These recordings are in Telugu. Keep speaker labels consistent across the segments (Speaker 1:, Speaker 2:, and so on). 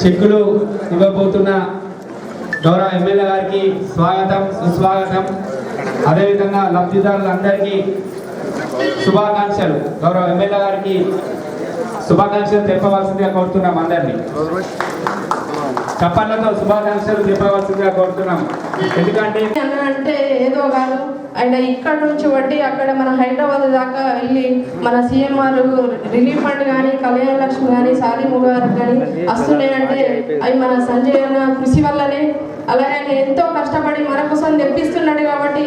Speaker 1: చెక్కులు ఇవ్వబోతున్న గౌరవ ఎమ్మెల్యే గారికి స్వాగతం సుస్వాగతం. అదేవిధంగా లబ్ధిదారులందరికీ శుభాకాంక్షలు. గౌరవ ఎమ్మెల్యే గారికి శుభాకాంక్షలు తెలపవలసిందిగా కోరుతున్నాం. అందరినీ చప్పట్లతో శుభాకాంక్షలు చెప్పవలసిందిగా కోరుతున్నాం. ఎందుకంటే
Speaker 2: అంటే ఏదో కాదు, ఆయన ఇక్కడ నుంచి వడ్డీ అక్కడ మన హైదరాబాద్ దాకా వెళ్ళి మన సీఎంఆర్ రిలీఫ్ ఫండ్ కానీ కళ్యాణ లక్ష్మి కానీ సాది ముబారక్ కానీ వస్తున్నాయంటే అవి మన సంజయ్ అన్న కృషి వల్లనే. అలాగే ఆయన ఎంతో కష్టపడి మన కోసం తెప్పిస్తున్నాడు కాబట్టి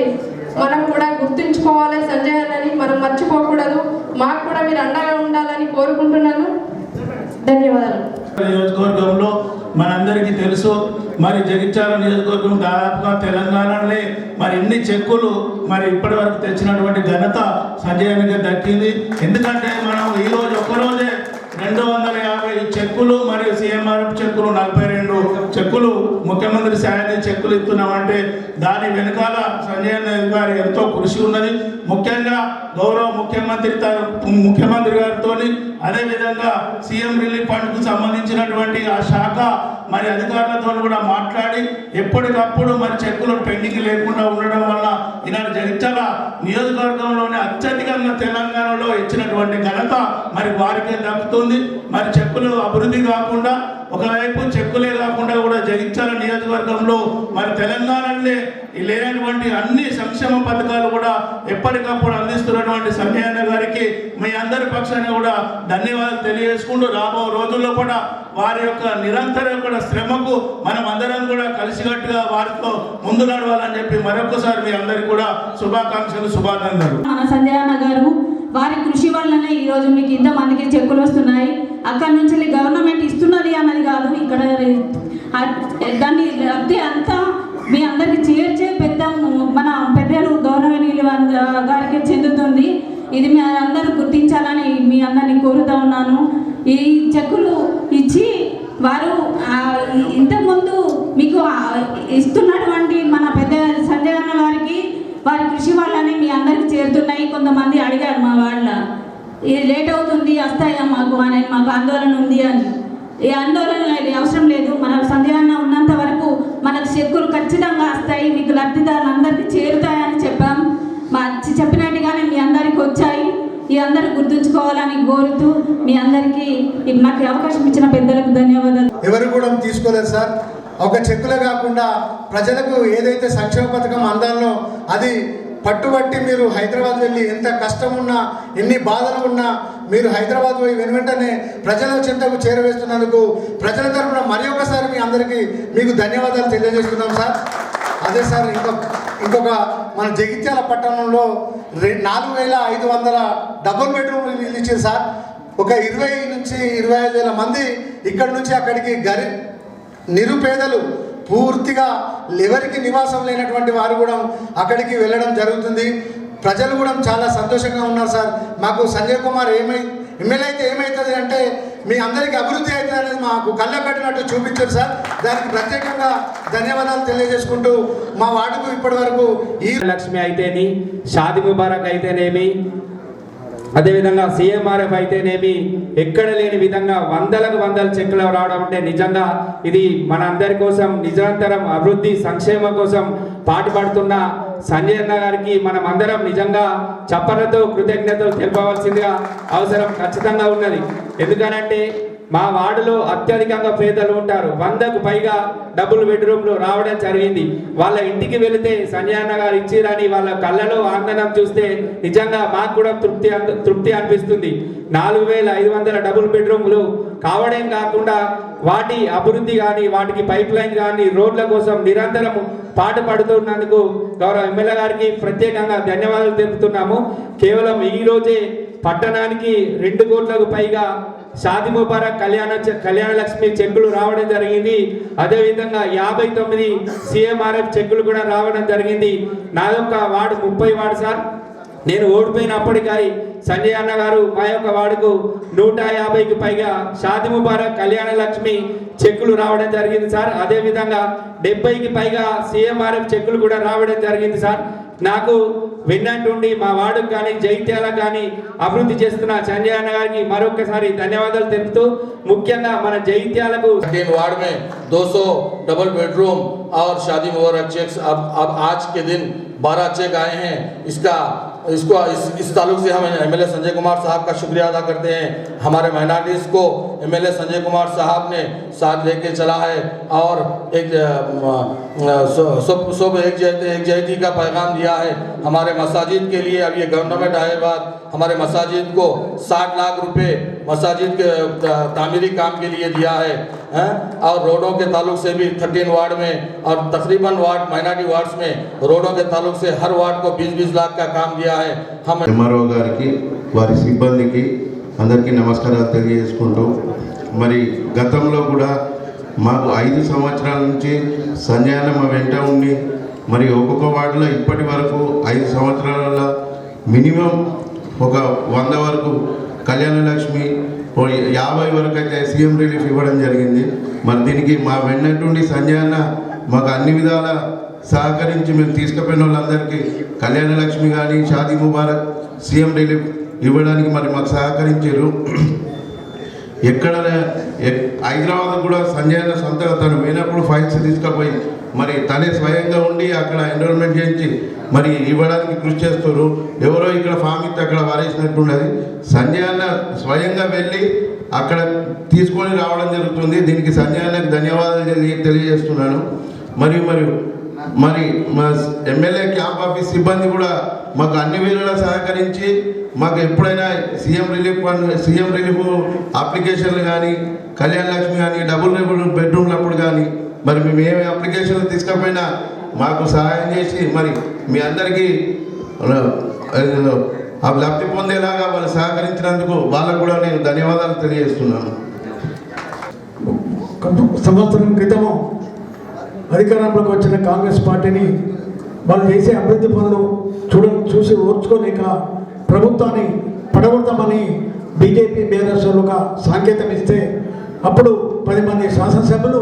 Speaker 2: మనం కూడా గుర్తుంచుకోవాలి సంజయ్ అన్నని, మనం మర్చిపోకూడదు. మాకు కూడా మీరు అండగా ఉండాలని కోరుకుంటున్నాను. ధన్యవాదాలు.
Speaker 3: నియోజకవర్గంలో మనందరికీ తెలుసు, మరి జగిత్యాల నియోజకవర్గం దాదాపుగా తెలంగాణలోనే మరి ఇన్ని చెక్కులు మరి ఇప్పటి వరకు తెచ్చినటువంటి ఘనత సంజయ్ దక్కింది. ఎందుకంటే మనం ఈరోజు ఒక్కరోజే 250 చెక్కులు మరియు సీఎంఆర్ఎఫ్ చెక్కులు 42 చెక్కులు ముఖ్యమంత్రి సాయం చెక్కులు ఇస్తున్నామంటే దాని వెనుకాల సంజయ్ గారి ఎంతో కృషి ఉన్నది. ముఖ్యంగా గౌరవ ముఖ్యమంత్రి గారితో అదేవిధంగా సీఎం రిలీఫ్ ఫండ్కు సంబంధించినటువంటి ఆ శాఖ మరి అధికారులతో కూడా మాట్లాడి ఎప్పటికప్పుడు మరి చెక్కులు పెండింగ్ లేకుండా ఉండడం వల్ల ఈనాడు జగిత్యాల నియోజకవర్గంలోనే అత్యధికంగా తెలంగాణలో ఇచ్చినటువంటి ఘనత మరి వారికే దక్కుతుంది. మరి చెక్కులు అభివృద్ధి కాకుండా ఒకవైపు చెక్కులే కాకుండా కూడా జగిత్యాల నియోజకవర్గంలో మరి తెలంగాణలో లేనటువంటి అన్ని సంక్షేమ పథకాలు కూడా ఎప్పటికప్పుడు అందిస్తున్నటువంటి సంజయ్ అన్న గారికి మీ అందరి పక్షాన్ని కూడా ధన్యవాదాలు తెలియజేసుకుంటూ రాబో రోజుల్లో కూడా వారి యొక్క నిరంతరం కూడా శ్రమకు మనం అందరం కూడా కలిసికట్టుగా వారితో ముందు నడవాలని చెప్పి మరొకసారి మీ అందరికి కూడా శుభాకాంక్షలు శుభానందనలు.
Speaker 4: మన సంజయ్ అన్న గారు వారి కృషి వల్లనే ఈరోజు మీకు ఇంతమందికి చెక్కులు వస్తున్నాయి. అక్కడి నుంచి గవర్నమెంట్ ఇస్తున్నది అన్నది కాదు, ఇక్కడ దాన్ని లబ్ధి అంతా మీ అందరికి చేర్చే మన పెద్దలు గౌరవనీయులు గారికి చెందుతుంది. ఇది మీ అందరూ గుర్తించాలని మీ అందరినీ కోరుతా ఉన్నాను. ఈ చెక్కులు ఇచ్చి వారు ఇంతకుముందు మీకు ఇస్తున్నటువంటి మన పెద్ద సంజయ్ అన్న గారికి వారి కృషి వల్లనే మీ అందరికి చేరుతున్నాయి. కొంతమంది అడిగారు మా వాళ్ళ ఇది లేట్ అవుతుంది వస్తాయా మాకు ఆందోళన ఉంది అని. ఈ ఆందోళన అవసరం లేదు. మన సంజయ్ అన్న ఉన్నంత వరకు మనకు చెక్కులు ఖచ్చితంగా వస్తాయి, మీకు లబ్ధిదారులు అందరికీ చేరుతాయని చెప్పాం. చెప్పినట్టుగానే మీ అందరికి వచ్చాయి. ఈ అందరూ గుర్తుంచుకోవాలని కోరుతూ మీ అందరికీ నాకు అవకాశం ఇచ్చిన పెద్దలకు ధన్యవాదాలు.
Speaker 5: ఎవరు కూడా తీసుకోలేదు సార్. ఒక చెక్కులే కాకుండా ప్రజలకు ఏదైతే సంక్షేమ పథకం అందాలో అది పట్టుబట్టి మీరు హైదరాబాద్ వెళ్ళి ఎంత కష్టం ఉన్నా ఎన్ని బాధలు ఉన్నా మీరు హైదరాబాద్ పోయి వెంటనే ప్రజల చెంతకు చేరవేస్తున్నందుకు ప్రజల తరఫున మరి ఒకసారి మీ అందరికీ మీకు ధన్యవాదాలు తెలియజేస్తున్నాం సార్. అదే సార్ ఇంకొక మన జగిత్యాల పట్టణంలో 4500 డబుల్ బెడ్రూమ్ ఇల్లు ఇచ్చారు సార్. ఒక 20 నుంచి 25,000 మంది ఇక్కడ నుంచి అక్కడికి నిరుపేదలు పూర్తిగా ఎవరికి నివాసం లేనటువంటి వారు కూడా అక్కడికి వెళ్ళడం జరుగుతుంది. ప్రజలు కూడా చాలా సంతోషంగా ఉన్నారు సార్. మాకు సంజయ్ కుమార్ ఎమ్మెల్యే అయితే ఏమవుతుంది అంటే మీ అందరికీ అభివృద్ధి అవుతుంది అనేది మాకు కళ్ళ కట్టినట్టు చూపించారు సార్. దానికి ప్రత్యేకంగా ధన్యవాదాలు తెలియజేసుకుంటూ మా వార్డుకు ఇప్పటి వరకు ఈ
Speaker 1: లక్ష్మి అయితేని, షాది ముబారక్ అయితేనేమి, అదేవిధంగా సీఎంఆర్ఎఫ్ అయితేనేమి, ఎక్కడ లేని విధంగా వందల చెక్కులు రావడం అంటే నిజంగా ఇది మన అందరి కోసం నిరంతరం అభివృద్ధి సంక్షేమం కోసం పాటుపడుతున్న సంజయ్ అన్న గారికి మనం అందరం నిజంగా చప్పలతో కృతజ్ఞతలు తెలపవలసిందిగా అవసరం ఖచ్చితంగా ఉన్నది. ఎందుకనంటే మా వార్డులో అత్యధికంగా పేదలు ఉంటారు. 100కు పైగా డబుల్ బెడ్రూమ్లు రావడం జరిగింది. వాళ్ళ ఇంటికి వెళితే సంజయ్ అన్న గారు ఇచ్చిరని వాళ్ళ కళ్ళలో ఆనందం చూస్తే నిజంగా మాకు కూడా తృప్తి అనిపిస్తుంది. 4500 డబుల్ బెడ్రూమ్లు కావడం కాకుండా వాటి అభివృద్ధి కానీ వాటికి పైప్ లైన్ కానీ రోడ్ల కోసం నిరంతరం పాటుపడుతున్నందుకు గౌరవ ఎమ్మెల్యే గారికి ప్రత్యేకంగా ధన్యవాదాలు తెలుపుతున్నాము. కేవలం ఈ రోజే పట్టణానికి 2 కోట్లకు పైగా షాది ముబారక్ కళ్యాణ లక్ష్మి చెక్కులు రావడం జరిగింది. అదేవిధంగా 59 సీఎంఆర్ఎఫ్ చెక్కులు కూడా రావడం జరిగింది. నా యొక్క వార్డు 30 వార్డు సార్. నేను ఓడిపోయినప్పటికీ సంజయ్ అన్న గారు మా యొక్క వార్డుకు 150కి పైగా షాది ముబారక్ కళ్యాణ లక్ష్మి చెక్కులు రావడం జరిగింది సార్. అదేవిధంగా 70కి పైగా సీఎంఆర్ఎఫ్ చెక్కులు కూడా రావడం జరిగింది సార్. నాకు విన్నట్టుండి మా వార్డుకు కానీ జైత్యాలకు కానీ అభివృద్ధి చేస్తున్న సంజయ్ అన్న గారికి మరొకసారి ధన్యవాదాలు తెలుపుతూ ముఖ్యంగా మన జైత్యాలకు
Speaker 6: वार्ड में 200 डबल बेडरूम और शादी मुबारक चेक्स अब आज के दिन 12 चेक आए हैं। इस ताल्लुक से हम एमएलए संजय कुमार साहब का शुक्रिया अदा करते हैं। हमारे माइनॉरिटीज़ को एमएलए संजय कुमार साहब ने साथ लेके चला है और एक सब एक जहती का पैगाम दिया है। हमारे मसाजिद के लिए अब ये गवर्नमेंट आए बाद हमारे मसाजिद को 60 लाख रुपए मसाजिद के तामीरी काम के लिए दिया है और रोडों के ताल्लुक से भी 13 वार्ड में और तकरीबन वार्ड माइनॉरिटी वार्ड्स में रोडों के ताल्लुक से हर वार्ड को 20-20 लाख का काम दिया है। हम
Speaker 7: ఎంఆర్ఓ గారికి వారి సిబ్బందికి అందరికీ నమస్కారాలు తెలియజేసుకుంటూ మరి గతంలో కూడా మాకు 5 సంవత్సరాల నుంచి సంజయ్ అన్న మా వెంట ఉండి మరి ఒక్కొక్క వార్డులో ఇప్పటి వరకు 5 సంవత్సరాల మినిమం ఒక 100 వరకు కళ్యాణ లక్ష్మి 50 వరకు అయితే సీఎం రిలీఫ్ ఇవ్వడం జరిగింది। మరి దీనికి మా వెన్నట్టుండి సంజయ్ అన్న మాకు అన్ని విధాల సహకరించి మేము తీసుకుపోయిన వాళ్ళందరికీ కళ్యాణ లక్ష్మి కానీ షాదీ ముబారక్ సీఎం రిలీఫ్ ఇవ్వడానికి మరి మాకు సహకరించారు। ఎక్కడ హైదరాబాద్ కూడా సంజయ్ అన్న సొంతగా తను పోయినప్పుడు ఫైల్స్ తీసుకుపోయి మరి తనే స్వయంగా ఉండి అక్కడ ఎన్రోల్మెంట్ చేయించి మరి ఇవ్వడానికి కృషి చేస్తారు। ఎవరో ఇక్కడ ఫామ్ ఇస్తే అక్కడ వారేసినట్టున్నది, సంజయ్ అన్న స్వయంగా వెళ్ళి అక్కడ తీసుకొని రావడం జరుగుతుంది। దీనికి సంజయ్ అన్నకు ధన్యవాదాలు తెలియజేస్తున్నాను। మరి మా ఎమ్మెల్యే క్యాంప్ ఆఫీస్ సిబ్బంది కూడా మాకు అన్ని వేళలా సహకరించి మాకు ఎప్పుడైనా సీఎం రిలీఫ్ అప్లికేషన్లు కానీ కళ్యాణ లక్ష్మి కానీ డబుల్ బెడ్రూమ్లప్పుడు కానీ మరి మేము ఏమి అప్లికేషన్లు తీసుకపోయినా మాకు సహాయం చేసి మరి మీ అందరికీ లబ్ధి పొందేలాగా వాళ్ళు సహకరించినందుకు వాళ్ళకు కూడా నేను ధన్యవాదాలు తెలియజేస్తున్నాను।
Speaker 8: సంవత్సరం క్రితము అధికారంలోకి వచ్చిన కాంగ్రెస్ పార్టీని వాళ్ళు చేసే అభివృద్ధి పనులు చూసి ఓర్చుకోలేక ప్రభుత్వాన్ని పడగొడతామని బీజేపీ బీఆర్ఎస్ ఒక సంకేతం ఇస్తే అప్పుడు 10 మంది శాసనసభ్యులు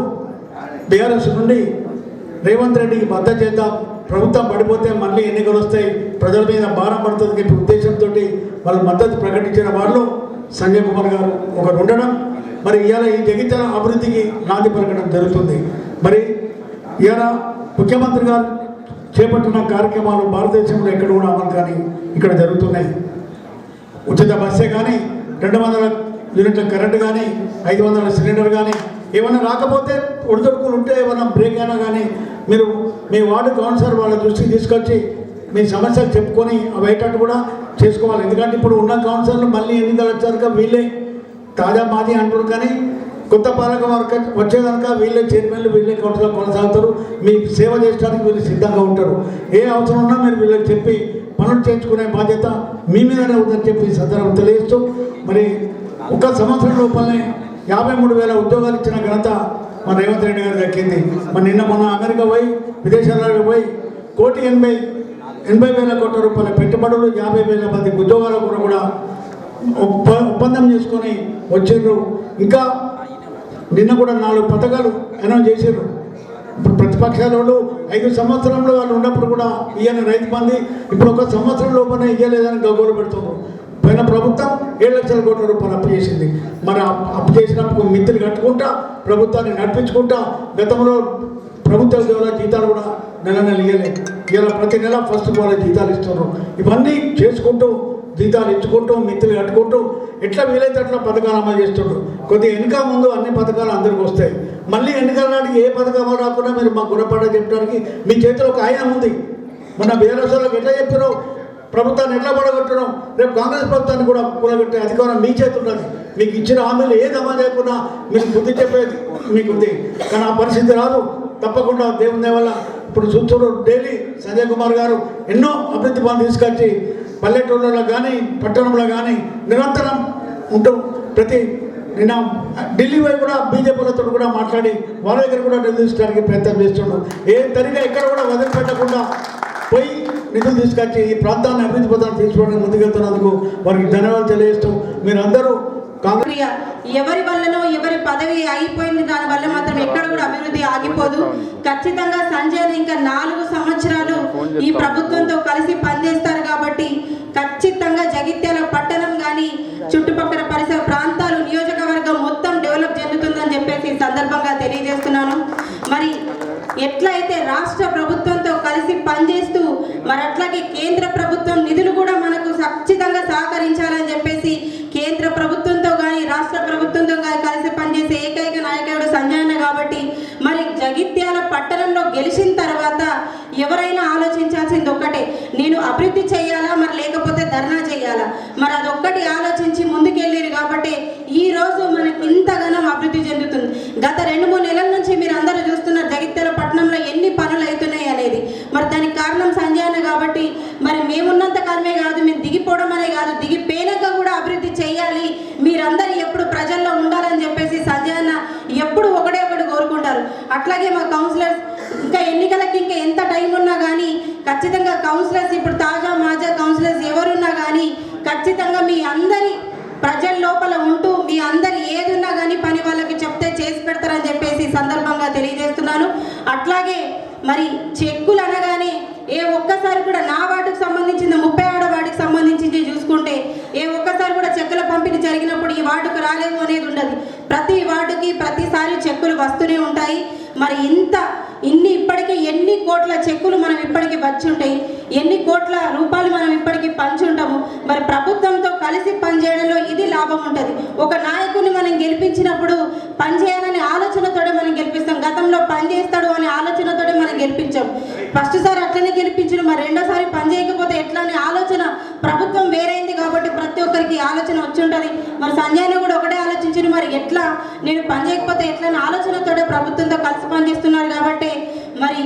Speaker 8: బీఆర్ఎస్ నుండి రేవంత్ రెడ్డికి మద్దతు చేద్దాం, ప్రభుత్వం పడిపోతే మళ్ళీ ఎన్నికలు వస్తాయి, ప్రజల మీద భారం పడుతుంది చెప్పి ఉద్దేశంతో వాళ్ళు మద్దతు ప్రకటించిన వాళ్ళు సంజయ్ కుమార్ గారు ఒకరు ఉండడం, మరి ఇవాళ ఈ జగిత్యాల అభివృద్ధికి నాంది పలకడం జరుగుతుంది। మరి ఇవాళ ముఖ్యమంత్రి గారు చేపట్టిన కార్యక్రమాలు భారతదేశంలో ఎక్కడ కూడా అమలు కానీ ఇక్కడ జరుగుతున్నాయి। ఉచిత బస్సే కానీ 200 యూనిట్ల కరెంటు కానీ 500 సిలిండర్ కానీ ఏమైనా రాకపోతే ఒడిదొడుకులు ఉంటే ఏమైనా బ్రేక్ అయినా కానీ మీరు మీ వార్డు కౌన్సిలర్ వాళ్ళ దృష్టికి తీసుకొచ్చి మీ సమస్యలు చెప్పుకొని అవి అయ్యేటట్టు కూడా చేసుకోవాలి। ఎందుకంటే ఇప్పుడు ఉన్న కౌన్సిలర్లు మళ్ళీ ఎన్నికలు వచ్చాక వీళ్ళే తాజా మాది అంటారు, కానీ కొత్త పాలక వర్గం వచ్చేదాక వీళ్ళే చైర్మన్లు వీళ్ళే కౌన్సిలర్ కొనసాగుతారు, మీ సేవ చేయడానికి వీళ్ళు సిద్ధంగా ఉంటారు। ఏ అవసరం ఉన్నా మీరు వీళ్ళకి చెప్పి పనులు చేయించుకునే బాధ్యత మీ మీదనే ఉందని చెప్పి సందర్భం తెలియజేస్తూ మరి 1 సంవత్సరం లోపలనే 53,000 ఉద్యోగాలు ఇచ్చిన ఘనత మన రేవంత్ రెడ్డి గారు దక్కింది। మరి నిన్న మొన్న అమెరికా పోయి విదేశాలకు పోయి 1,80,000 కోట్ల రూపాయల పెట్టుబడులు 50,000 మందికి ఉద్యోగాలు కూడా ఒప్పందం చేసుకొని వచ్చిండ్రు। ఇంకా నిన్న కూడా 4 పథకాలు అనౌన్స్ చేశారు। ఇప్పుడు ప్రతిపక్షాల వాళ్ళు 5 సంవత్సరంలో వాళ్ళు ఉన్నప్పుడు కూడా ఇయ్యని రైతు బంధు ఇప్పుడు 1 సంవత్సరం లోపలనే ఇయ్యలేదని గగ్గోలు పెడుతున్నారు। పోయిన ప్రభుత్వం 7 లక్షల కోట్ల రూపాయలు అప్పు చేసింది। మరి అప్పు చేసినప్పుడు మిత్తులు కట్టుకుంటా ప్రభుత్వాన్ని నడిపించుకుంటా గతంలో ప్రభుత్వ ఉద్యోగుల జీతాలు కూడా నెల ఇవ్వలేదు, ఇలా ప్రతి నెల ఫస్ట్ వాళ్ళ జీతాలు ఇస్తున్నారు। ఇవన్నీ చేసుకుంటూ జీతాలు ఇచ్చుకుంటూ మిత్తులు కట్టుకుంటూ ఎట్లా వీలైతే అట్లా పథకాలు అమలు చేస్తుండ్రు। కొద్దిగా ఎన్నిక ముందు అన్ని పథకాలు అందరికి వస్తాయి, మళ్ళీ ఎన్నికల నాటికి ఏ పథకం రాకుండా మీరు మాకు గుణపడ చెప్పడానికి మీ చేతిలో ఒక ఆయుధం ఉంది। మొన్న బీఆర్ఎస్లకు ఎట్లా చెప్పారో ప్రభుత్వాన్ని ఎట్లా పడగొట్టడం, రేపు కాంగ్రెస్ ప్రభుత్వాన్ని కూడా కూలగొట్టే అధికారం మీ చేతి ఉన్నది। మీకు ఇచ్చిన హామీలు ఏది అమలు చేయకుండా మీకు బుద్ధి చెప్పేది మీకు ఉంది, కానీ ఆ పరిస్థితి రాదు తప్పకుండా దేవుని వల్ల। ఇప్పుడు చూస్తున్నారు డైలీ సంజయ్ కుమార్ గారు ఎన్నో అభివృద్ధి పనులు తీసుకొచ్చి పల్లెటూళ్ళలో కానీ పట్టణంలో కానీ నిరంతరం ఉంటూ నిన్న ఢిల్లీ వైపు కూడా బీజేపీలతో కూడా మాట్లాడి వాళ్ళ దగ్గర కూడా నిధులు తీసుకోవడానికి ప్రయత్నం చేస్తున్నాడు। ఏ తరిగా ఎక్కడ కూడా వదిలిపెట్టకుండా పోయి నిధులు తీసుకొచ్చి ఈ ప్రాంతాన్ని అభివృద్ధి పథకాలు తీసుకోవడానికి ముందుకెళ్తున్నందుకు వారికి ధన్యవాదాలు తెలియజేస్తూ మీరందరూ
Speaker 4: ఎవరి వల్లనో ఎవరి పదవి అయిపోయింది, దాని వల్ల మాత్రం ఎక్కడ కూడా అభివృద్ధి ఆగిపోదు। ఖచ్చితంగా సంజయ్ ఇంకా 4 సంవత్సరాలు ఈ ప్రభుత్వంతో కలిసి పనిచేస్తారు జగిత్యాల పట్టణం కానీ చుట్టుపక్కల పరిసర ప్రాంతాలు నియోజకవర్గం మొత్తం డెవలప్ చెందుతుందని చెప్పేసి ఈ సందర్భంగా తెలియజేస్తున్నాను. మరి ఎట్లయితే రాష్ట్ర ప్రభుత్వంతో కలిసి పనిచేస్తూ మరి అట్లాగే కేంద్ర ప్రభుత్వం నిధులు కూడా మనకు ఖచ్చితంగా సహకరించాలని చెప్పేసి కేంద్ర ప్రభుత్వంతో కానీ రాష్ట్ర ప్రభుత్వంతో కానీ కలిసి పనిచేసే ఏకైక నాయకుడు సంజయ్ అన్న కాబట్టి మరి జగిత్యాల పట్టణంలో గెలిచిన తర్వాత ఎవరైనా ఆలోచించాల్సింది ఒక్కటే, నేను అభివృద్ధి చేయాలా మరి లేకపోతే ధర్నా చేయాలా, మరి అదొక్కటి ఆలోచించి ముందుకెళ్ళారు కాబట్టి ఈ రోజు మనకి ఇంతగానో అభివృద్ధి చెందుతుంది. గత 2-3 నెలల నుంచి మీరు అందరూ చూస్తున్నారు జగిత్యాల పట్టణంలో ఎన్ని పనులు అవుతున్నాయి అనేది. మరి దానికి కారణం సంజయ్ అన్న కాబట్టి మరి మేమున్నంత కాలమే కాదు, మేము దిగిపోవడం అనే కాదు, దిగిపోయినాక కూడా అభివృద్ధి చేయాలి, మీరందరూ ఎప్పుడు ప్రజల్లో ఉండాలని చెప్పేసి సంజయ్ అన్న ఎప్పుడు ఒకటే కోరుకుంటారు. అట్లాగే మా కౌన్సిలర్స్ ఇంకా ఎన్నికలకి ఇంకా ఎంత టైం ఉన్నా కానీ ఖచ్చితంగా కౌన్సిలర్స్ ఇప్పుడు తాజా మాజా కౌన్సిలర్స్ ఎవరున్నా కానీ ఖచ్చితంగా మీ అందరి ప్రజల లోపల ఉంటూ మీ అందరు ఏదున్నా కానీ పని వాళ్ళకి చెప్తే చేసి పెడతారని చెప్పేసి సందర్భంగా తెలియజేస్తున్నాను. అట్లాగే మరి చెక్కులు అనగానే ఏ ఒక్కసారి కూడా నా వార్డుకు సంబంధించిన 36 వార్డుకి సంబంధించి చూసుకుంటే ఏ ఒక్కసారి కూడా చెక్కుల పంపిణీ జరిగినప్పుడు ఈ వార్డుకు రాలేవు అనేది ఉండదు. ప్రతి వార్డుకి ప్రతిసారి చెక్కులు వస్తూనే ఉంటాయి. మరి ఇప్పటికీ ఎన్ని కోట్ల చెక్కులు మనం ఇప్పటికీ వచ్చి ఉంటాయి, ఎన్ని కోట్ల రూపాయలు మనం ఇప్పటికీ పంచి ఉంటాము. మరి ప్రభుత్వంతో కలిసి పనిచేయడంలో ఇది లాభం ఉంటుంది. ఒక నాయకుడిని మనం గెలిపించినప్పుడు పనిచేయాలనే ఆలోచనతోనే మనం గెలిపిస్తాం. గతంలో పనిచేస్తాడు అనే ఆలోచనతోనే మనం గెలిపించాం. ఫస్ట్ సారి అట్లనే గెలిపించడం, మరి రెండోసారి పని చేయకపోతే ఎట్లా అనే ఆలోచన ప్రభుత్వం వేరైంది కాబట్టి ప్రతి ఒక్కరికి ఆలోచన వచ్చి ఉంటుంది. మరి సంజయ్ని కూడా ఒకటే ఆలోచించిన, మరి ఎట్లా నేను పని చేయకపోతే ఎట్లా అనే ఆలోచనతోనే ప్రభుత్వంతో కలిసి పనిచేస్తున్నారు కాబట్టి మరి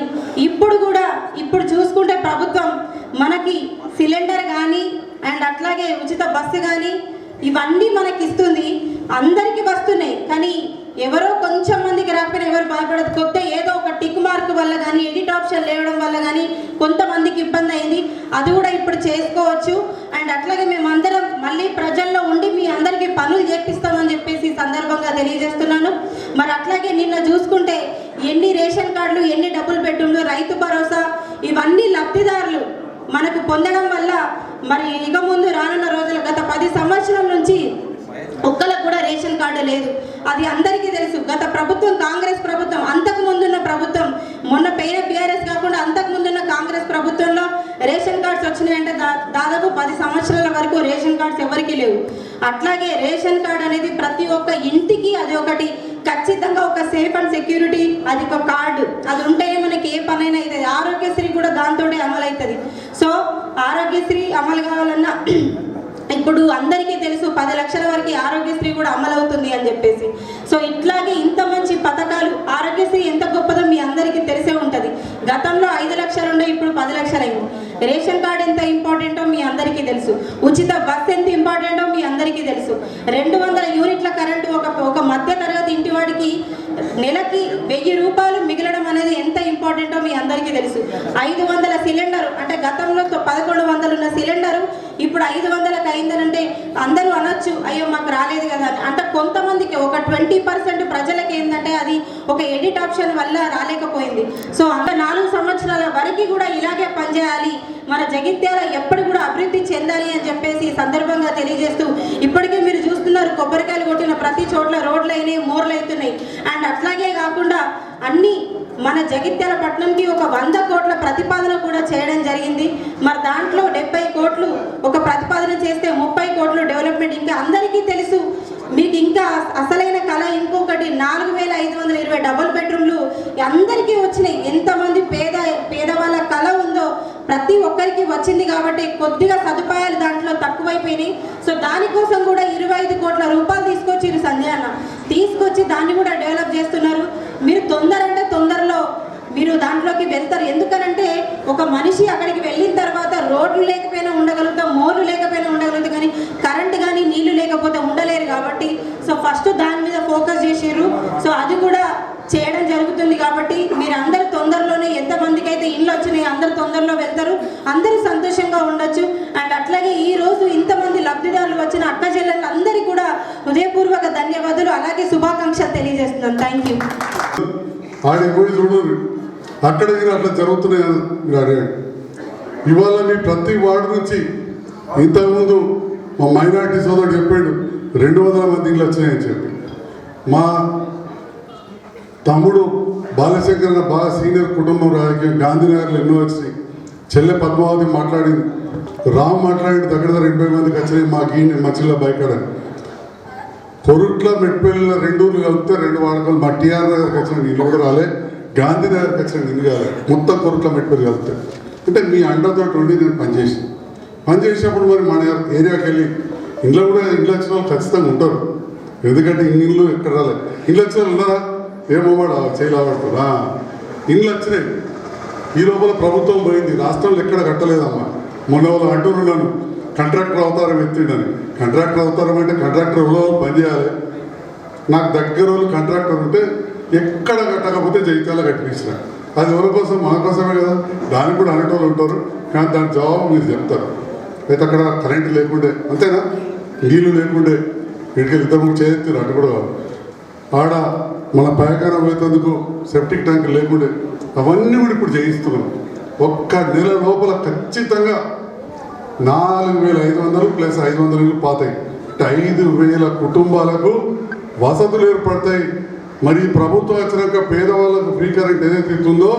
Speaker 4: ఇప్పుడు చూసుకుంటే ప్రభుత్వం మనకి సిలిండర్ కానీ అండ్ అట్లాగే ఉచిత బస్సు కానీ ఇవన్నీ మనకి ఇస్తుంది, అందరికీ వస్తున్నాయి. కానీ ఎవరో కొంచెం మందికి రాకపోయినా ఎవరు బాధపడదు. కొత్త ఏదో ఒక టిక్ మార్క్ వల్ల కానీ ఎడిట్ ఆప్షన్ లేవడం వల్ల కానీ కొంతమందికి ఇబ్బంది అయింది, అది కూడా ఇప్పుడు చేసుకోవచ్చు. అండ్ అట్లాగే మేమందరం మళ్ళీ ప్రజల్లో ఉండి మీ అందరికీ పనులు చేపిస్తామని చెప్పేసి సందర్భంగా తెలియజేస్తున్నాను. మరి అట్లాగే నిన్న చూసుకుంటే ఎన్ని రేషన్ కార్డులు, ఎన్ని డబుల్ బెడ్రూమ్లు, రైతు భరోసా ఇవన్నీ లబ్ధిదారులు మనకు పొందడం వల్ల మరి ఇక ముందు రానున్న రోజులు గత 10 సంవత్సరాల నుంచి ఒక్కలకు కూడా రేషన్ కార్డు లేదు. అది అందరికీ తెలుసు. గత ప్రభుత్వం కాంగ్రెస్ ప్రభుత్వం, అంతకు ముందున్న ప్రభుత్వం, మొన్న పేర బీఆర్ఎస్ కాకుండా అంతకు ముందున్న కాంగ్రెస్ ప్రభుత్వంలో రేషన్ కార్డ్స్ వచ్చినాయంటే దాదాపు 10 సంవత్సరాల వరకు రేషన్ కార్డ్స్ ఎవరికి లేవు. అట్లాగే రేషన్ కార్డ్ అనేది ప్రతి ఒక్క ఇంటికి అది ఒకటి ఖచ్చితంగా ఒక సేఫ్ అండ్ సెక్యూరిటీ, అది ఒక కార్డు, అది ఉంటేనే మనకి ఏ పనైనా అవుతుంది. ఆరోగ్యశ్రీ కూడా దాంతోనే అమలు అవుతుంది. సో ఆరోగ్యశ్రీ అమలు కావాలన్నా ఇప్పుడు అందరికీ తెలుసు 10 లక్షల వరకు ఆరోగ్యశ్రీ కూడా అమలు అవుతుంది అని చెప్పేసి. సో ఇట్లాగే ఇంత మంచి పథకాలు, ఆరోగ్యశ్రీ ఎంత గొప్పదో మీ అందరికీ తెలిసే ఉంటుంది. గతంలో 5 లక్షలు ఉండే ఇప్పుడు 10 లక్షలు అయింది. రేషన్ కార్డు ఎంత ఇంపార్టెంటో మీ అందరికీ తెలుసు. ఉచిత బస్ ఎంత ఇంపార్టెంటో మీ అందరికీ తెలుసు. 200 యూనిట్ల కరెంటు ఒక మధ్య తరగతి ఇంటి వాడికి నెలకి 1000 రూపాయలు మిగలడం అనేది ఎంత ఇంపార్టెంటో మీ అందరికీ తెలుసు. 500 సిలిండర్ అంటే గతంలో 1100 ఉన్న సిలిండరు ఇప్పుడు 500కి అయిందనంటే అందరూ అనొచ్చు అయ్యో మాకు రాలేదు కదా అని. అంటే కొంతమందికి ఒక 20% ప్రజలకి ఏంటంటే అది ఒక ఎడిట్ ఆప్షన్ వల్ల రాలేకపోయింది. సో అంత 4 సంవత్సరాల వరకు కూడా ఇలాగే పనిచేయాలి, మన జగిత్యాల ఎప్పుడు కూడా అభివృద్ధి చెందాలి అని చెప్పేసి సందర్భంగా తెలియజేస్తూ ఇప్పటికే మీరు చూస్తున్నారు కొబ్బరికాయలు కొట్టిన ప్రతి చోట్ల రోడ్లు అయినాయి, మోర్లు అవుతున్నాయి. అండ్ అట్లాగే కాకుండా అన్ని మన జగిత్యాల పట్టణంకి ఒక 100 కోట్ల ప్రతిపాదన కూడా చేయడం జరిగింది. మరి దాంట్లో 70 కోట్లు ఒక ప్రతిపాదన చేస్తే 30 కోట్లు డెవలప్మెంట్. ఇంకా అందరికీ తెలుసు మీకు ఇంకా అసలైన కళ ఇంకొకటి 4520 డబుల్ బెడ్రూమ్లు అందరికీ వచ్చినాయి. ఎంతమంది పేదవాళ్ళ కళ ఉందో ప్రతి ఒక్కరికి వచ్చింది కాబట్టి కొద్దిగా సదుపాయాలు దాంట్లో తక్కువైపోయినాయి. సో దానికోసం కూడా 25 కోట్ల రూపాయలు తీసుకొచ్చారు సంజయ్ అన్న, తీసుకొచ్చి దాన్ని కూడా డెవలప్ చేస్తున్నారు. మీరు తొందరలో మీరు దాంట్లోకి వెళ్తారు. ఎందుకనంటే ఒక మనిషి అక్కడికి వెళ్ళిన తర్వాత రోడ్లు లేకపోయినా ఉండగలుగుతాం, మోర్లు లేకపోయినా ఉండగలుగుతాం, కానీ కరెంటు కానీ నీళ్లు లేకపోతే ఉండలేరు కాబట్టి సో ఫస్ట్ దాని మీద ఫోకస్ చేసారు. సో అది కూడా చేయడం జరుగుతుంది కాబట్టి మీరు అందరూ తొందరలోనే ఎంతమందికి అయితే ఇళ్ళు వచ్చినాయి అందరూ తొందరలో వెళ్తారు, అందరూ సంతోషంగా ఉండొచ్చు. అండ్ అట్లాగే ఈ రోజు ఇంతమంది లబ్ధిదారులు వచ్చిన అక్క చెల్లెళ్ళు అందరికీ కూడా హృదయపూర్వక ధన్యవాదాలు అలాగే శుభాకాంక్షలు తెలియజేస్తున్నాను. Thank you.
Speaker 9: ఆయన పోయి చూడరు అక్కడ అట్లా జరుగుతున్నాయి మీరు అడగండి. ఇవాళ మీ ప్రతి వార్డు నుంచి ఇంతకుముందు మా మైనార్టీ సోదరుడు చెప్పాడు 200 మంది ఇళ్ళు వచ్చినాయని చెప్పి. మా తమ్ముడు బాలశంకర్ బాగా సీనియర్ కుటుంబం రాజకీయం గాంధీనగర్లో ఎన్నో వచ్చినాయి. చెల్లె పద్మావతి మాట్లాడింది, రామ్ మాట్లాడి దగ్గర 80 మందికి వచ్చినాయి మా గీని మచ్చిలో బయకాడ. కొరుట్ల మెట్పల్లిలో 2 ఊర్లు కలిపితే 2 వాడకాలు మా టీఆర్ నగర్కి వచ్చిన నీళ్ళు కూడా రాలే, గాంధీనగర్కి వచ్చిన నిన్ను కాలే, మొత్తం కొరుట్ల మెట్పల్లి కలిపితే. అంటే మీ అండతో ఉండి నేను పనిచేసినప్పుడు మరి మన ఏరియాకి వెళ్ళి ఇంట్లో కూడా ఇంట్లో వచ్చిన వాళ్ళు ఖచ్చితంగా ఉంటారు. ఎందుకంటే ఇల్లు ఎక్కడ రాలే, ఇంట్లో వచ్చిన వాళ్ళు ఉన్నారా ఏమో చేయలేబడుతుందా, ఇండ్లు వచ్చినాయి. ఈ లోపల ప్రభుత్వం పోయింది, రాష్ట్రంలో ఎక్కడ కట్టలేదమ్మా. మొన్న వాళ్ళు అంటున్నాను కాంట్రాక్టర్ అవతారం ఎత్తిండని. కాంట్రాక్టర్ అవతారం అంటే కాంట్రాక్టర్ ఎవరో పనిచేయాలి. నాకు దగ్గర వాళ్ళు కాంట్రాక్టర్ ఉంటే ఎక్కడ కట్టకపోతే జైత్యాల కట్టించిన. అది ఎవరి కోసం, మన కోసమే కదా. దానికి కూడా అనేటోళ్ళు ఉంటారు, కానీ దాని జవాబు మీరు చెప్తారు. అయితే అక్కడ కరెంటు లేకుండే, అంతేనా, నీళ్ళు లేకుండే, వీటికి ఇద్దరు చేయొచ్చు అటు కూడా కాదు. ఆడ మన పాయకాన పోయేందుకు సెప్టిక్ ట్యాంక్ లేకుండే, అవన్నీ కూడా ఇప్పుడు చేయిస్తున్నాం. ఒక్క నెల లోపల ఖచ్చితంగా 4,500 ప్లస్ 500 ఇళ్ళు పాతాయి. 5,000 కుటుంబాలకు వసతులు ఏర్పడతాయి. మరి ప్రభుత్వం వచ్చినాక పేదవాళ్ళకు ఫ్రీ కరెంట్ ఏదైతే ఇస్తుందో,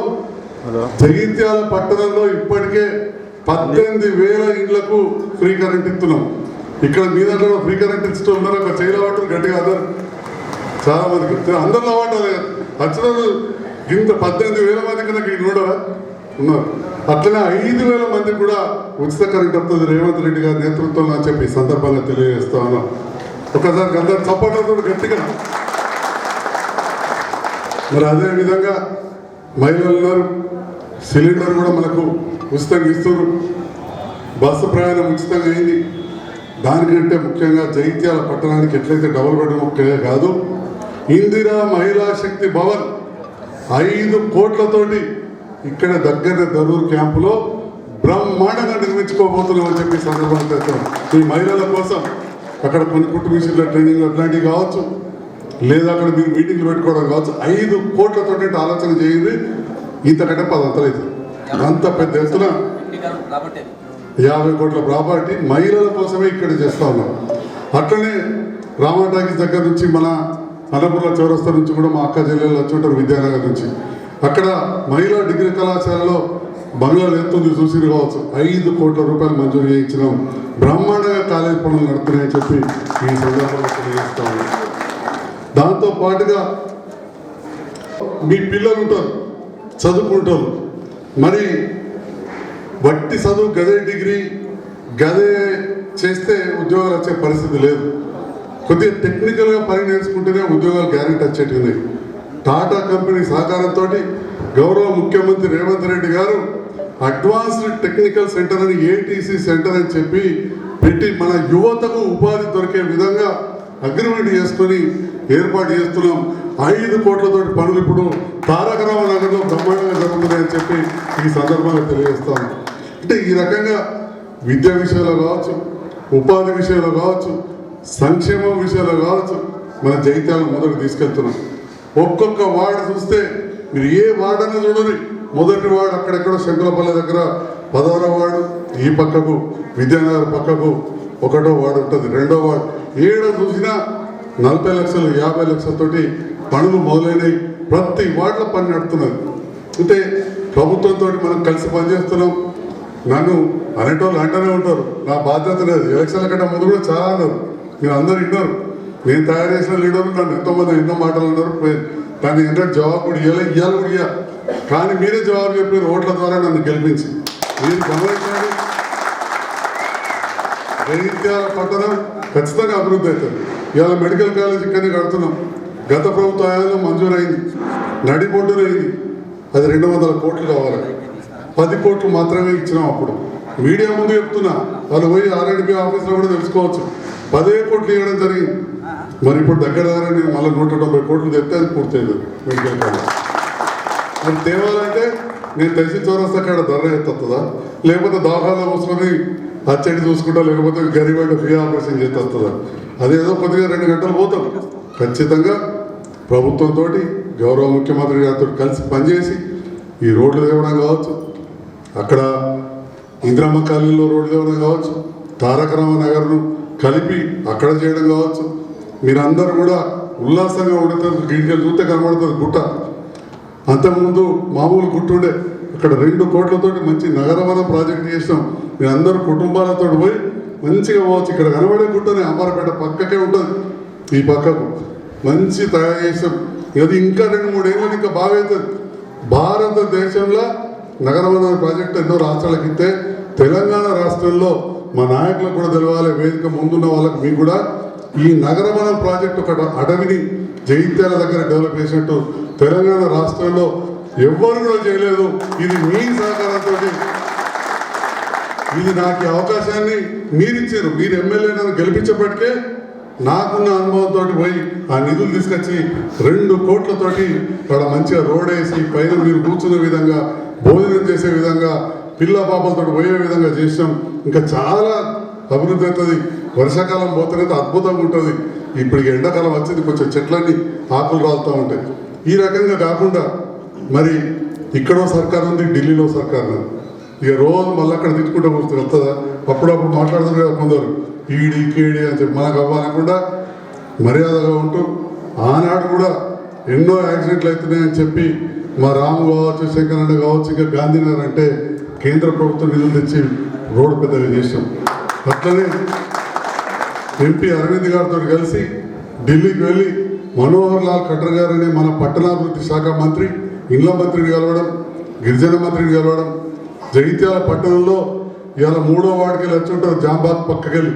Speaker 9: జగిత్యాల పట్టణంలో ఇప్పటికే 18,000 ఇండ్లకు ఫ్రీ కరెంట్ ఇస్తున్నాం. ఇక్కడ మీ దాంట్లో ఫ్రీ కరెంట్ ఇస్తూ ఉన్నారు, అక్కడ చేయలేవాటు గట్టిగా అందరు చాలా మందికి అందరిలో అవ్వట్లేదు. వచ్చిన ఇంత 18,000 మంది కన్నా ఇక్కడ ఉండరా ఉన్నారు. అట్లనే 5,000 మందికి కూడా ఉచిత కరెంట్ వస్తుంది రేవంత్ రెడ్డి గారి నేతృత్వంలో అని చెప్పి సందర్భంగా తెలియజేస్తా ఉన్నాం. ఒకసారి అందరు సపోర్ట్ గట్టిగా. మరి అదేవిధంగా మహిళలు ఉన్నారు, సిలిండర్ కూడా మనకు ఉచితంగా ఇస్తున్నారు, బస్సు ప్రయాణం ఉచితంగా అయింది. దానికంటే ముఖ్యంగా జైత్యాల పట్టణానికి ఎట్లయితే డబుల్ బెడ్రూమ్ ఒక్కటే కాదు, ఇందిరా మహిళా శక్తి భవన్ 5 కోట్లతోటి ఇక్కడ దగ్గర దరూర్ క్యాంపులో బ్రహ్మాండంగా నిర్మించుకోబోతున్నామని చెప్పి సందర్భంగా ఈ మహిళల కోసం అక్కడ కొన్ని కుట్టు మిషన్ల ట్రైనింగ్ అట్లాంటివి కావచ్చు, లేదా అక్కడ మీరు మీటింగ్లు పెట్టుకోవడం కావచ్చు. 5 కోట్లతోటి ఆలోచన చేయండి. ఇంతకంటే 10 అంతలేదు. అంత పెద్ద ఎత్తున 50 కోట్ల ప్రాపర్టీ మహిళల కోసమే ఇక్కడ చేస్తా ఉన్నాం. అట్లనే రామాటాకి దగ్గర నుంచి మన అన్నపూర్ణ చౌరస్తా నుంచి కూడా మా అక్క చెల్లెళ్ళు వచ్చి ఉంటారు విద్యానగర్ నుంచి. అక్కడ మహిళా డిగ్రీ కళాశాలలో బంగ్లాలు ఎత్తుంది చూసిరు కావచ్చు. 5 కోట్ల రూపాయలు మంజూరు చేయించినాం. బ్రహ్మాండంగా కాలేజీ పనులు నడుతున్నాయని చెప్పి ఈ సందర్భంగా తెలియజేస్తా ఉన్నాం. దాంతో పాటుగా మీ పిల్లలు ఉంటారు, చదువుకుంటారు. మరి వట్టి చదువు గదే డిగ్రీ గదే చేస్తే ఉద్యోగాలు వచ్చే పరిస్థితి లేదు. కొద్దిగా టెక్నికల్గా పని నేర్చుకుంటేనే ఉద్యోగాలు గ్యారెంటీ వచ్చేటివి ఉన్నాయి. టాటా కంపెనీ సహకారంతో గౌరవ ముఖ్యమంత్రి రేవంత్ రెడ్డి గారు అడ్వాన్స్డ్ టెక్నికల్ సెంటర్ అని ఏటీసీ సెంటర్ అని చెప్పి పెట్టి మన యువతకు ఉపాధి దొరికే విధంగా అగ్రిమెంట్ చేసుకొని ఏర్పాటు చేస్తున్నాం. 5 కోట్లతోటి పనులు ఇప్పుడు తారక రామనగర్లో బ్రహ్మాండంగా జరుగుతున్నాయని చెప్పి ఈ సందర్భంగా తెలియజేస్తాను. అంటే ఈ రకంగా విద్యా విషయంలో కావచ్చు, ఉపాధి విషయంలో కావచ్చు, సంక్షేమం విషయంలో కావచ్చు, మన జైత్యాలను మొదటి తీసుకెళ్తున్నాం. ఒక్కొక్క వార్డు చూస్తే మీరు ఏ వార్డు అనేది చూడండి. మొదటి వార్డు అక్కడెక్కడో శంకులపల్లి దగ్గర 10వ వార్డు, ఈ పక్కకు విద్యానగర్ పక్కకు 1వ వార్డు ఉంటుంది, 2వ వార్డు. ఏడ చూసినా 40 లక్షలు 50 లక్షలతోటి పనులు మొదలైనవి. ప్రతి వార్డులో పని నడుతున్నది. అంటే ప్రభుత్వంతో మనం కలిసి పనిచేస్తున్నాం. నన్ను అనేటోళ్ళు అంటూనే ఉంటారు, నా బాధ్యత లేదు. ఎలక్షన్ల కంటే ముందు కూడా చాలా అన్నారు, మీరు అందరు విన్నారు. నేను తయారు చేసిన లీడర్లు నన్ను ఎంతోమంది ఎన్నో మాటలు అన్నారు. దాన్ని ఏంటంటే జవాబు కూడా ఇవ్వాలి కూడా ఇవ్వాలి. కానీ మీరే జవాబు చెప్పారు ఓట్ల ద్వారా నన్ను గెలిపించి. మీరు గమనించండి, జైత్యాల పట్టణం ఖచ్చితంగా అభివృద్ధి అవుతుంది. ఇవాళ మెడికల్ కాలేజ్ ఇక్కడనే కడుతున్నాం. గత ప్రభుత్వ హయాంలో మంజూరైంది, నడిబొడ్డునైంది. అది 200 కోట్లు కావాలి. 10 కోట్లు మాత్రమే ఇచ్చినాం. అప్పుడు మీడియా ముందు చెప్తున్నా, వాళ్ళు పోయి ఆర్ఎండ్బి ఆఫీస్లో కూడా తెలుసుకోవచ్చు. 10 కోట్లు ఇవ్వడం జరిగింది. మరి ఇప్పుడు దగ్గర నేను మళ్ళీ 170 కోట్లు తెస్తే అది పూర్తయింది మెడికల్ కాలేజ్. మరి తేవాలంటే నేను తెలిసి చౌరస్తా కాడ ధర ఎత్తుందా, లేకపోతే దవాఖానా కూర్చొని అచ్చడి చూసుకుంటా, లేకపోతే గరీబ్ ఫ్రీ ఆపరేషన్ చేస్తుందా? అదేదో కొద్దిగా 2 గంటలు పోతాం. ఖచ్చితంగా ప్రభుత్వంతో గౌరవ ముఖ్యమంత్రి గారితో కలిసి పనిచేసి ఈ రోడ్లు తేవడం కావచ్చు, అక్కడ ఇంద్రమ్మ కాలనీలో రోడ్లు తేవడం కావచ్చు, తారక రామనగర్ను కలిపి అక్కడ చేయడం కావచ్చు. మీరందరూ కూడా ఉల్లాసంగా ఉండతారు. గిడికెళ్ళి చూస్తే కనబడుతుంది గుట్ట. అంతకుముందు మామూలు గుట్టుండే, అక్కడ 2 కోట్లతోటి మంచి నగరవనం ప్రాజెక్ట్ చేసినాం. మీరందరూ కుటుంబాలతో పోయి మంచిగా పోవచ్చు. ఇక్కడ కనబడే గుట్టనే అమ్మారపేట పక్కకే ఉంటుంది. ఈ పక్కకు మంచి తయారు చేసాం. ఇది ఇంకా 2-3 ఏళ్ళు ఇంకా బాగా అవుతుంది. భారతదేశంలో నగరవనం ప్రాజెక్టు ఎన్నో రాష్ట్రాలకు ఇస్తే తెలంగాణ రాష్ట్రంలో మా నాయకులకు కూడా తెలవాలి, వేదిక ముందున్న వాళ్ళకి మీకు కూడా ఈ నగరవనం ప్రాజెక్టు ఒక అడవిని జగిత్యాల దగ్గర డెవలప్ చేసినట్టు తెలంగాణ రాష్ట్రంలో ఎవ్వరు కూడా చేయలేదు. ఇది మీ సహకారంతో, ఇది నాకు అవకాశాన్ని మీరిచ్చారు. మీరు ఎమ్మెల్యే నన్ను గెలిపించేప్పటికే నాకున్న అనుభవంతో పోయి ఆ నిధులు తీసుకొచ్చి 2 కోట్లతోటి అక్కడ మంచిగా రోడ్ వేసి పైన మీరు కూర్చునే విధంగా, భోజనం చేసే విధంగా, పిల్ల పాపలతో పోయే విధంగా చేసాం. ఇంకా చాలా అభివృద్ధి అవుతుంది. వర్షాకాలం పోతేనైతే అద్భుతంగా ఉంటుంది. ఇప్పుడు ఎండాకాలం వచ్చింది, కొంచెం చెట్లన్నీ ఆకులు రాలుతూ ఉంటాయి. ఈ రకంగా కాకుండా మరి ఇక్కడో సర్కారు ఉంది, ఢిల్లీలో సర్కారు ఉంది. ఇక రోజు మళ్ళీ అక్కడ తిట్టుకుంటూ వస్తుందా, అప్పుడప్పుడు మాట్లాడుతుంది కదా కొందరు, ఈడి కేడి అని చెప్పి. మనకు అవ్వాలకుండా మర్యాదగా ఉంటూ, ఆనాడు కూడా ఎన్నో యాక్సిడెంట్లు అవుతున్నాయని చెప్పి మా రాము కావచ్చు, శంకరన్న కావచ్చు, ఇంకా గాంధీనగర్ అంటే కేంద్ర ప్రభుత్వం నిధులు తెచ్చి రోడ్డు పెద్దగా చేసాం. అట్లనే ఎంపీ అరవింద్ గారితో కలిసి ఢిల్లీకి వెళ్ళి మనోహర్ లాల్ ఖట్టర్ గారని మన పట్టణాభివృద్ధి శాఖ మంత్రి, ఇండ్ల మంత్రిని కలవడం, గిరిజన మంత్రిని కలవడం. జగిత్యాల పట్టణంలో ఇవాళ 3వ వార్డుకి వచ్చి ఉంటారు. జాంబాగ్ పక్కకెళ్ళి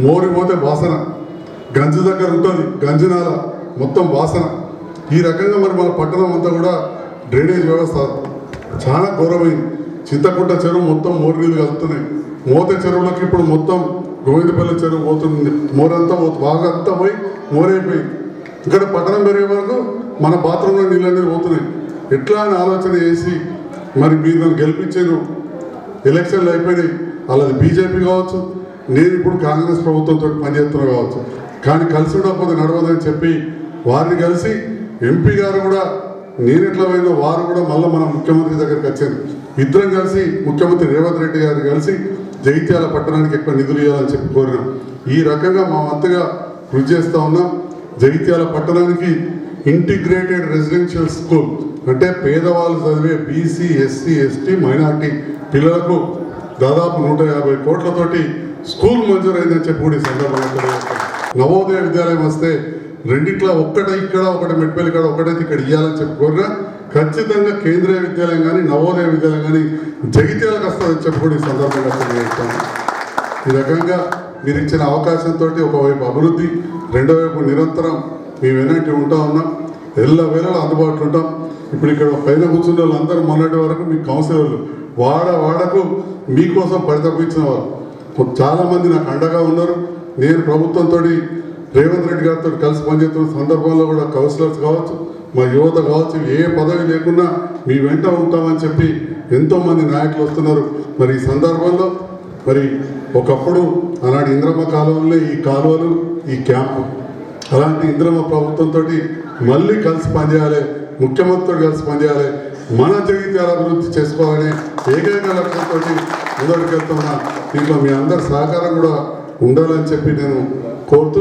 Speaker 9: మోరి పోతే వాసన, గంజి దగ్గర ఉంటుంది, గంజినాల మొత్తం వాసన. ఈ రకంగా మరి మన పట్టణం అంతా కూడా డ్రైనేజ్ వ్యవస్థ చాలా ఘోరమైంది. చింతకుంట చెరువు మొత్తం మోరి నీళ్ళు కలుపుతున్నాయి. మోత చెరువులకి ఇప్పుడు మొత్తం గోవిందపల్లి చెరువు పోతుంది. మోరంతా బాగా అంతా పోయి మోరైపోయింది. ఇక్కడ పట్టణం పెరిగే వరకు మన బాత్రూంలో నీళ్ళు అనేది పోతున్నాయి. ఎట్లా అని ఆలోచన చేసి మరి మీరు నన్ను గెలిపించారు. ఎలక్షన్లు అయిపోయినాయి. అలాది బీజేపీ కావచ్చు, నేను ఇప్పుడు కాంగ్రెస్ ప్రభుత్వంతో పనిచేస్తున్నా కావచ్చు. కానీ కలిసి ఉండకపోతే నడవదని చెప్పి వారిని కలిసి ఎంపీ గారు కూడా నేను ఎట్లా పోయినా వారు కూడా మళ్ళీ మన ముఖ్యమంత్రి దగ్గరికి వచ్చారు. ఇద్దరం కలిసి ముఖ్యమంత్రి రేవంత్ రెడ్డి గారిని కలిసి జగిత్యాల పట్టణానికి ఎక్కువ నిధులు ఇవ్వాలని చెప్పి కోరినాం. ఈ రకంగా మా వంతుగా కృషి చేస్తూ ఉన్నాం. జగిత్యాల పట్టణానికి ఇంటిగ్రేటెడ్ రెసిడెన్షియల్ స్కూల్ అంటే పేదవాళ్ళు చదివే బీసీ, ఎస్సీ, ఎస్టీ, మైనార్టీ పిల్లలకు దాదాపు 150 కోట్లతోటి స్కూల్ మంజూరైందని చెప్పి కూడా ఈ సందర్భంగా నవోదయ విద్యాలయం వస్తే రెండిట్లా ఒక్కటే ఇక్కడ ఒకటి మెట్పల్లి కాడ ఒకటైతే ఇక్కడ ఇవ్వాలని చెప్పి కోరినా ఖచ్చితంగా కేంద్రీయ విద్యాలయం కానీ నవోదయ విద్యాలయం కానీ జగిత్యాలకు వస్తుందని చెప్పి కూడా ఈ సందర్భంగా తెలియజేస్తాను. ఈ రకంగా మీరు ఇచ్చిన అవకాశంతో ఒకవైపు అభివృద్ధి, రెండో వైపు నిరంతరం మేము వెనక్కి ఉంటా ఉన్నాం. ఎల్లవేళలా అందుబాటులో ఉంటాం. ఇప్పుడు ఇక్కడ పైన కూర్చున్న వాళ్ళందరూ మొన్నటి వరకు మీ కౌన్సిలర్లు వాడకు మీకోసం పరితపించిన వాళ్ళు చాలామంది నాకు అండగా ఉన్నారు. నేను ప్రభుత్వంతో రేవంత్ రెడ్డి గారితో కలిసి పనిచేస్తున్న సందర్భంలో కూడా కౌన్సిలర్స్ కావచ్చు, మా యువత కావచ్చు, ఏ పదవి లేకున్నా మీ వెంట ఉంటామని చెప్పి ఎంతోమంది నాయకులు వస్తున్నారు. మరి ఈ సందర్భంలో మరి ఒకప్పుడు అలాంటి ఇంద్రమ్మ కాలువలే ఈ కాలువలు, ఈ క్యాంపు, అలాంటి ఇంద్రమ్మ ప్రభుత్వంతో మళ్ళీ కలిసి పనిచేయాలి, ముఖ్యమంత్రితో కలిసి పనిచేయాలి, మన జగిత్యాల అభివృద్ధి చేసుకోవాలనే ఏకైక లక్ష్యంతో ముందడుకెళ్తున్నా. దీంట్లో మీ అందరి సహకారం కూడా ఉండాలని చెప్పి నేను కోరుతూ